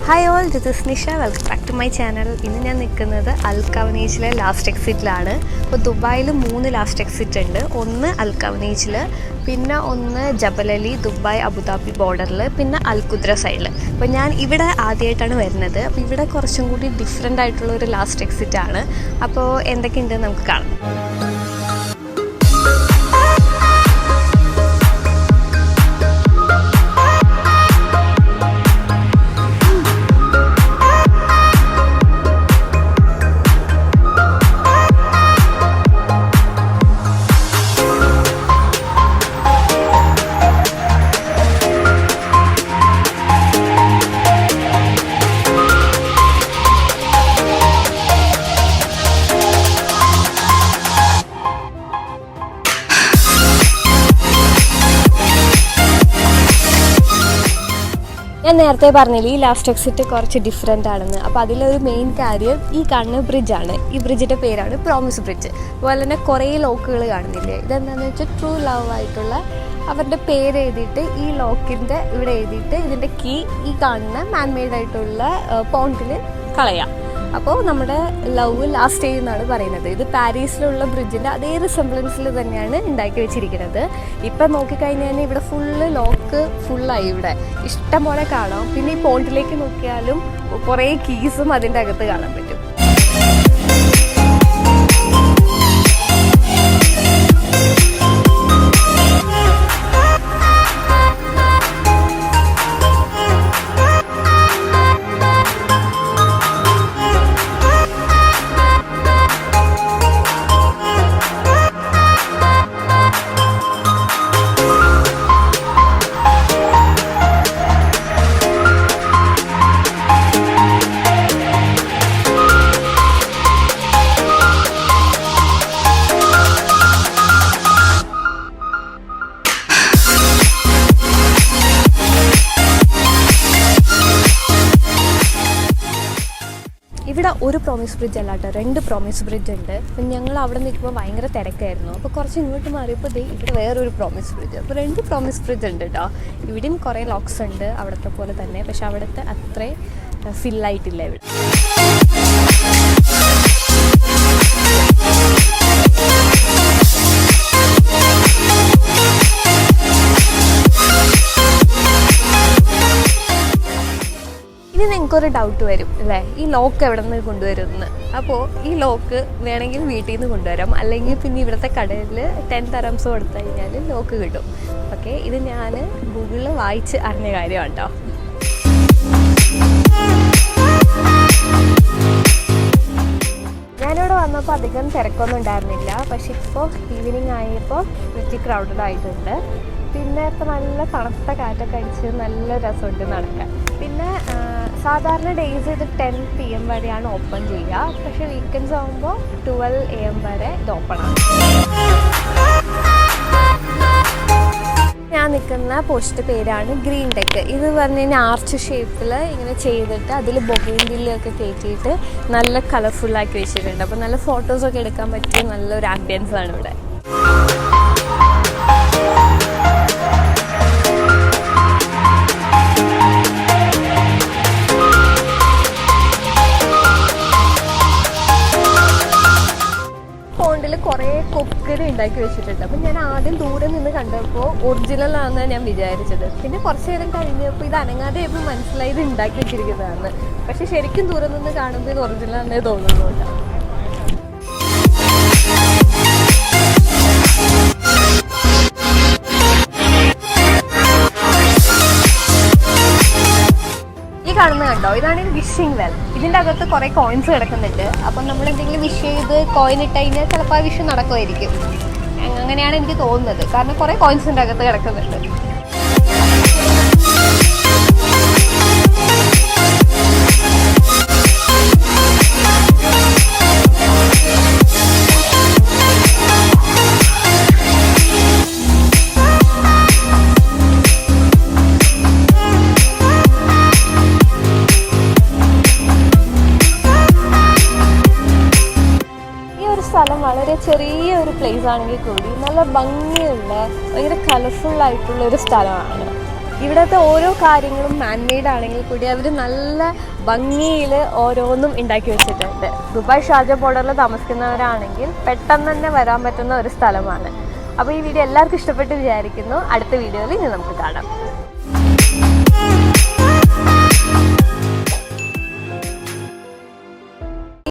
Hi all, this is Nisha. Welcome back to my channel. ഇന്ന് ഞാൻ നിൽക്കുന്നത് അൽ കവനീജിലെ ലാസ്റ്റ് എക്സിറ്റിലാണ്. അപ്പോൾ ദുബായിൽ 3 ലാസ്റ്റ് എക്സിറ്റ് ഉണ്ട്. ഒന്ന് അൽ കവനീജിൽ, പിന്നെ ഒന്ന് ജബൽ അലി ദുബായ് അബുദാബി ബോർഡറിൽ, പിന്നെ അൽ ഖുദ്ര സൈഡിൽ. അപ്പോൾ ഞാൻ ഇവിടെ ആദ്യമായിട്ടാണ് വരുന്നത്. അപ്പോൾ ഇവിടെ കുറച്ചും കൂടി ഡിഫറെൻ്റ് ആയിട്ടുള്ള ഒരു ലാസ്റ്റ് എക്സിറ്റ് ആണ്. അപ്പോൾ എന്തൊക്കെയുണ്ടെന്ന് നമുക്ക് കാണാം. ഞാൻ നേരത്തെ പറഞ്ഞില്ല ഈ ലാസ്റ്റ് എക്സിറ്റ് കുറച്ച് ഡിഫറെൻ്റ് ആണെന്ന്. അപ്പോൾ അതിലൊരു മെയിൻ കാര്യം ഈ കാണുന്ന ബ്രിഡ്ജാണ്. ഈ ബ്രിഡ്ജിൻ്റെ പേരാണ് പ്രോമിസ് ബ്രിഡ്ജ്. അതുപോലെ തന്നെ കുറേ ലോക്കുകൾ കാണുന്നില്ലേ, ഇതെന്താണെന്ന് വെച്ചാൽ ട്രൂ ലവ് ആയിട്ടുള്ള അവരുടെ പേര് എഴുതിയിട്ട് ഈ ലോക്കിൻ്റെ ഇവിടെ എഴുതിയിട്ട് ഇതിൻ്റെ കീ ഈ കാണുന്ന മാൻമെയ്ഡ് ആയിട്ടുള്ള പോണ്ടിൽ കളയാം. അപ്പോൾ നമ്മുടെ ലവ് ലാസ്റ്റ് ചെയ്യുന്നതാണ് പറയുന്നത്. ഇത് പാരീസിലുള്ള ബ്രിഡ്ജിൻ്റെ അതേ റിസംബ്ലൻസിൽ തന്നെയാണ് ഉണ്ടാക്കി വെച്ചിരിക്കുന്നത്. ഇപ്പം നോക്കിക്കഴിഞ്ഞാൽ ഇവിടെ ഫുള്ള് ലോക്ക് ഫുള്ളായി. ഇവിടെ ഇഷ്ടം പോലെ കാണാം. പിന്നെ ഈ പോണ്ടിലേക്ക് നോക്കിയാലും കുറേ കീസും അതിൻ്റെ അകത്ത് കാണാൻ പറ്റും. ഇവിടെ ഒരു പ്രോമിസ് ബ്രിഡ്ജ് അല്ല കേട്ടോ, 2 പ്രോമിസ് ബ്രിഡ്ജ് ഉണ്ട്. അപ്പം ഞങ്ങൾ അവിടെ നിൽക്കുമ്പോൾ ഭയങ്കര തിരക്കായിരുന്നു. അപ്പോൾ കുറച്ച് ഇങ്ങോട്ട് മാറിയപ്പോൾ ഇവിടെ വേറൊരു പ്രോമിസ് ബ്രിഡ്ജ്. അപ്പോൾ 2 പ്രോമിസ് ബ്രിഡ്ജ് ഉണ്ട് കേട്ടോ. ഇവിടെയും കുറേ ലോക്സ് ഉണ്ട് അവിടുത്തെ പോലെ തന്നെ. പക്ഷെ അവിടുത്തെ അത്രയും ഫില്ലായിട്ടില്ല ഇവിടെ. ഇനി നിങ്ങൾക്കൊരു ഡൗട്ട് വരും അല്ലേ, ഈ ലോക്ക് എവിടെ നിന്ന് കൊണ്ടുവരുമെന്ന്. അപ്പോൾ ഈ ലോക്ക് വേണമെങ്കിൽ വീട്ടിൽ നിന്ന് കൊണ്ടുവരാം, അല്ലെങ്കിൽ പിന്നെ ഇവിടുത്തെ കടയിൽ 10 തരംസ് കൊടുത്തു കഴിഞ്ഞാൽ ലോക്ക് കിട്ടും. ഓക്കെ, ഇത് ഞാൻ ഗൂഗിളിൽ വായിച്ച് അറിഞ്ഞ കാര്യമാണ് കേട്ടോ. ഞാനിവിടെ വന്നപ്പോൾ അധികം തിരക്കൊന്നും ഉണ്ടായിരുന്നില്ല. പക്ഷെ ഇപ്പോൾ ഈവനിങ് ആയപ്പോൾ വെച്ച് ക്രൗഡഡ് ആയിട്ടുണ്ട്. പിന്നെ ഇപ്പോൾ നല്ല തണുത്ത കാറ്റൊക്കെ അടിച്ച് നല്ല രസമുണ്ട് നടക്കാൻ. പിന്നെ സാധാരണ ഡേയ്സ് ഇത് 10 PM വരെയാണ് ഓപ്പൺ ചെയ്യുക. പക്ഷേ വീക്കെൻഡ്സ് ആകുമ്പോൾ 12 AM വരെ ഇത് ഓപ്പൺ ആണ്. ഞാൻ നിൽക്കുന്ന പോസ്റ്റ് പേരാണ് ഗ്രീൻ ടെക്ക്. ഇത് പറഞ്ഞു കഴിഞ്ഞാൽ ആർച്ച് ഷേപ്പിൽ ഇങ്ങനെ ചെയ്തിട്ട് അതിൽ ബൊഗെയിൻവില്ലയൊക്കെ കയറ്റിയിട്ട് നല്ല കളർഫുള്ളാക്കി വെച്ചിട്ടുണ്ട്. അപ്പോൾ നല്ല ഫോട്ടോസൊക്കെ എടുക്കാൻ പറ്റിയ നല്ലൊരു ആംബിയൻസ് ആണ് ഇവിടെ. കുറേ കൊക്കരി ഉണ്ടാക്കി വെച്ചിട്ടുണ്ട്. അപ്പം ഞാൻ ആദ്യം ദൂരെ നിന്ന് കണ്ടപ്പോൾ ഒറിജിനൽ ആണെന്നാണ് ഞാൻ വിചാരിച്ചത്. പിന്നെ കുറച്ച് നേരം കഴിഞ്ഞപ്പോൾ ഇത് അനങ്ങാതെ ആയപ്പോൾ മനസ്സിലായി ഇത് ഉണ്ടാക്കി വെച്ചിരിക്കുന്നതാണ്. പക്ഷെ ശരിക്കും ദൂരെ നിന്ന് കാണുമ്പോൾ ഇത് ഒറിജിനൽ ആണെന്നേ തോന്നുന്നുണ്ട്. കാണുന്നത് കണ്ടോ, ഇതാണ് വിഷിംഗ് വെൽ. ഇതിൻ്റെ അകത്ത് കുറേ കോയിൻസ് കിടക്കുന്നുണ്ട്. അപ്പം നമ്മൾ എന്തെങ്കിലും വിഷ് ചെയ്ത് കോയിൻ ഇട്ട് കഴിഞ്ഞാൽ ചിലപ്പോൾ ആ വിഷ് നടക്കുമായിരിക്കും. അങ്ങനെയാണ് എനിക്ക് തോന്നുന്നത്, കാരണം കുറേ കോയിൻസിൻ്റെ അകത്ത് കിടക്കുന്നുണ്ട്. സ്ഥലം വളരെ ചെറിയൊരു പ്ലേസ് ആണെങ്കിൽ കൂടി നല്ല ഭംഗിയുള്ള ഭയങ്കര കളർഫുള്ളായിട്ടുള്ളൊരു സ്ഥലമാണ്. ഇവിടുത്തെ ഓരോ കാര്യങ്ങളും മാൻമെയ്ഡ് ആണെങ്കിൽ കൂടി അവർ നല്ല ഭംഗിയിൽ ഓരോന്നും ഉണ്ടാക്കി വെച്ചിട്ടുണ്ട്. ദുബായ് ഷാർജ ബോർഡറിൽ താമസിക്കുന്നവരാണെങ്കിൽ പെട്ടെന്ന് തന്നെ വരാൻ പറ്റുന്ന ഒരു സ്ഥലമാണ്. അപ്പോൾ ഈ വീഡിയോ എല്ലാവർക്കും ഇഷ്ടപ്പെട്ട് വിചാരിക്കുന്നു. അടുത്ത വീഡിയോയിൽ ഇനി നമുക്ക് കാണാം.